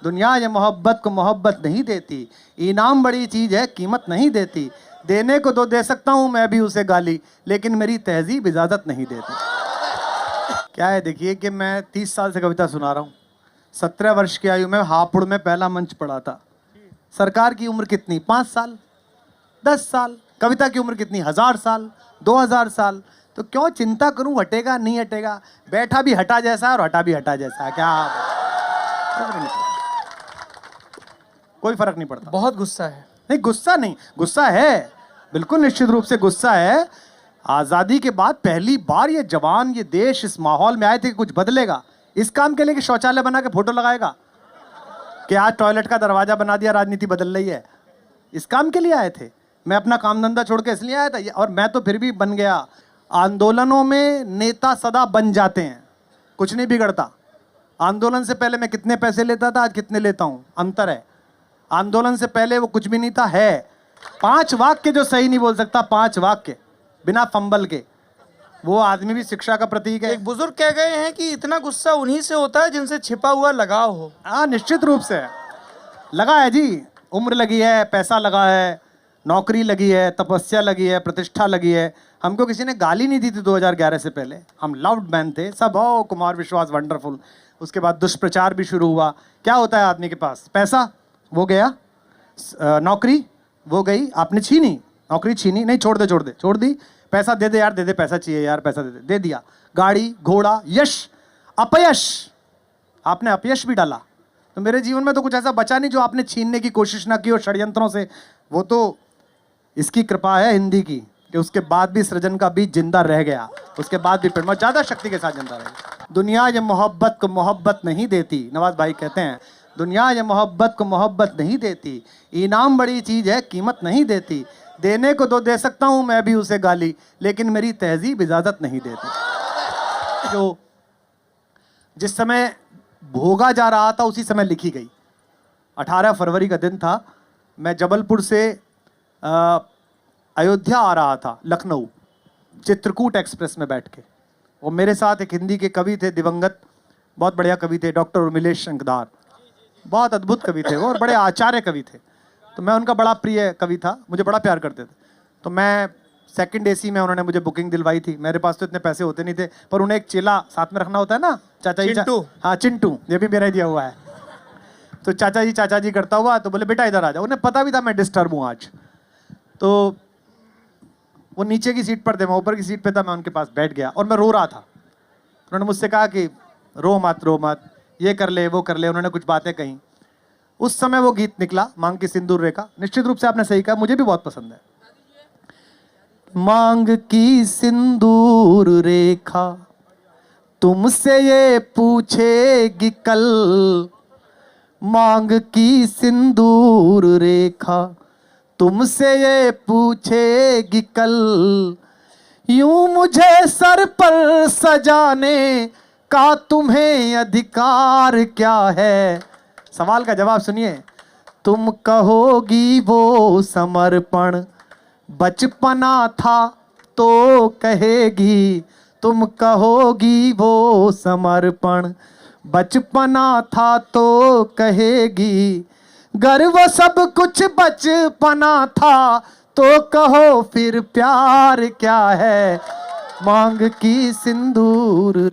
दुनिया ये मोहब्बत को मोहब्बत नहीं देती, इनाम बड़ी चीज़ है कीमत नहीं देती, देने को तो दे सकता हूँ मैं भी उसे गाली, लेकिन मेरी तहजीब इजाज़त नहीं देती। क्या है देखिए कि मैं 30 साल से कविता सुना रहा हूँ। 17 वर्ष की आयु में हापुड़ में पहला मंच पढ़ा था। सरकार की उम्र कितनी? 5 साल, 10 साल। कविता की उम्र कितनी? 1000 साल, 2000 साल। तो क्यों चिंता करूं हटेगा नहीं हटेगा? बैठा भी हटा जैसा है और हटा भी हटा जैसा है। क्या कोई फर्क नहीं पड़ता। बहुत गुस्सा है। नहीं, गुस्सा नहीं, गुस्सा है, बिल्कुल निश्चित रूप से गुस्सा है। आज़ादी के बाद पहली बार ये जवान, ये देश इस माहौल में आए थे कि कुछ बदलेगा। इस काम के लिए कि शौचालय बना के फोटो लगाएगा कि आज टॉयलेट का दरवाजा बना दिया, राजनीति बदल रही है। इस काम के लिए आए थे। मैं अपना काम धंधा छोड़ के इसलिए आया था, और मैं तो फिर भी बन गया। आंदोलनों में नेता सदा बन जाते हैं, कुछ नहीं बिगड़ता। आंदोलन से पहले मैं कितने पैसे लेता था, आज कितने लेता हूँ, अंतर है। आंदोलन से पहले वो कुछ भी नहीं था, है 5 वाक्य जो सही नहीं बोल सकता, 5 वाक्य बिना फंबल के, वो आदमी भी शिक्षा का प्रतीक है। एक बुजुर्ग कह गए हैं कि इतना गुस्सा उन्हीं से होता है जिनसे छिपा हुआ लगाव हो। हाँ, निश्चित रूप से लगा है जी। उम्र लगी है, पैसा लगा है, नौकरी लगी है, तपस्या लगी है, प्रतिष्ठा लगी है। हमको किसी ने गाली नहीं दी थी 2011 से पहले। हम लव्ड मैन थे सब। हो कुमार विश्वास वंडरफुल। उसके बाद दुष्प्रचार भी शुरू हुआ। क्या होता है आदमी के पास? पैसा, वो गया। नौकरी, वो गई, आपने छीनी। नौकरी छीनी, नहीं छोड़ दे, छोड़ दी। पैसा दे दे यार, दे दे, पैसा चाहिए यार, पैसा दे दिया। गाड़ी, घोड़ा, यश, अपयश, आपने अपयश भी डाला। तो मेरे जीवन में तो कुछ ऐसा बचा नहीं जो आपने छीनने की कोशिश ना की हो षड्यंत्रों से। वो तो इसकी कृपा है हिंदी की कि उसके बाद भी सृजन का बीज जिंदा रह गया। उसके बाद भी फिर ज़्यादा शक्ति के साथ जिंदा रह गया। दुनिया ये मोहब्बत को मोहब्बत नहीं देती। नवाज भाई कहते हैं दुनिया ये मोहब्बत को मोहब्बत नहीं देती, इनाम बड़ी चीज़ है कीमत नहीं देती, देने को तो दे सकता हूँ मैं भी उसे गाली, लेकिन मेरी तहजीब इजाज़त नहीं देती। जो जिस समय भोगा जा रहा था उसी समय लिखी गई। 18 फरवरी का दिन था। मैं जबलपुर से अयोध्या आ रहा था, लखनऊ, चित्रकूट एक्सप्रेस में बैठ के। और मेरे साथ एक हिंदी के कवि थे, दिवंगत, बहुत बढ़िया कवि थे, डॉक्टर उर्मिलेश शंकदार। बहुत अद्भुत कवि थे वो और बड़े आचार्य कवि थे। तो मैं उनका बड़ा प्रिय कवि था, मुझे बड़ा प्यार करते थे। तो मैं सेकंड एसी में, उन्होंने मुझे बुकिंग दिलवाई थी। मेरे पास तो इतने पैसे होते नहीं थे, पर उन्हें एक चेला साथ में रखना होता है ना, चाचा जी। हाँ, चिंटू, ये भी मेरा ही दिया हुआ है। तो चाचा जी करता हुआ, तो बोले बेटा इधर आ जाओ। उन्हें पता भी था मैं डिस्टर्ब हूँ आज। तो वो नीचे की सीट पर थे, मैं ऊपर की सीट पे था। मैं उनके पास बैठ गया और मैं रो रहा था। उन्होंने मुझसे कहा कि रो मत, ये कर ले, वो कर ले। उन्होंने कुछ बातें कहीं। उस समय वो गीत निकला, मांग की सिंदूर रेखा। निश्चित रूप से आपने सही कहा, मुझे भी बहुत पसंद है। मांग की सिंदूर रेखा तुमसे ये पूछेगी कल, मांग की सिंदूर रेखा तुमसे ये पूछेगी कल, यूं मुझे सर पर सजाने का तुम्हें अधिकार क्या है। सवाल का जवाब सुनिए। तुम कहोगी वो समर्पण बचपना था तो कहेगी, तुम कहोगी वो समर्पण बचपना था तो कहेगी, गर्व सब कुछ बचपना था तो कहो फिर प्यार क्या है। मांग की सिंदूर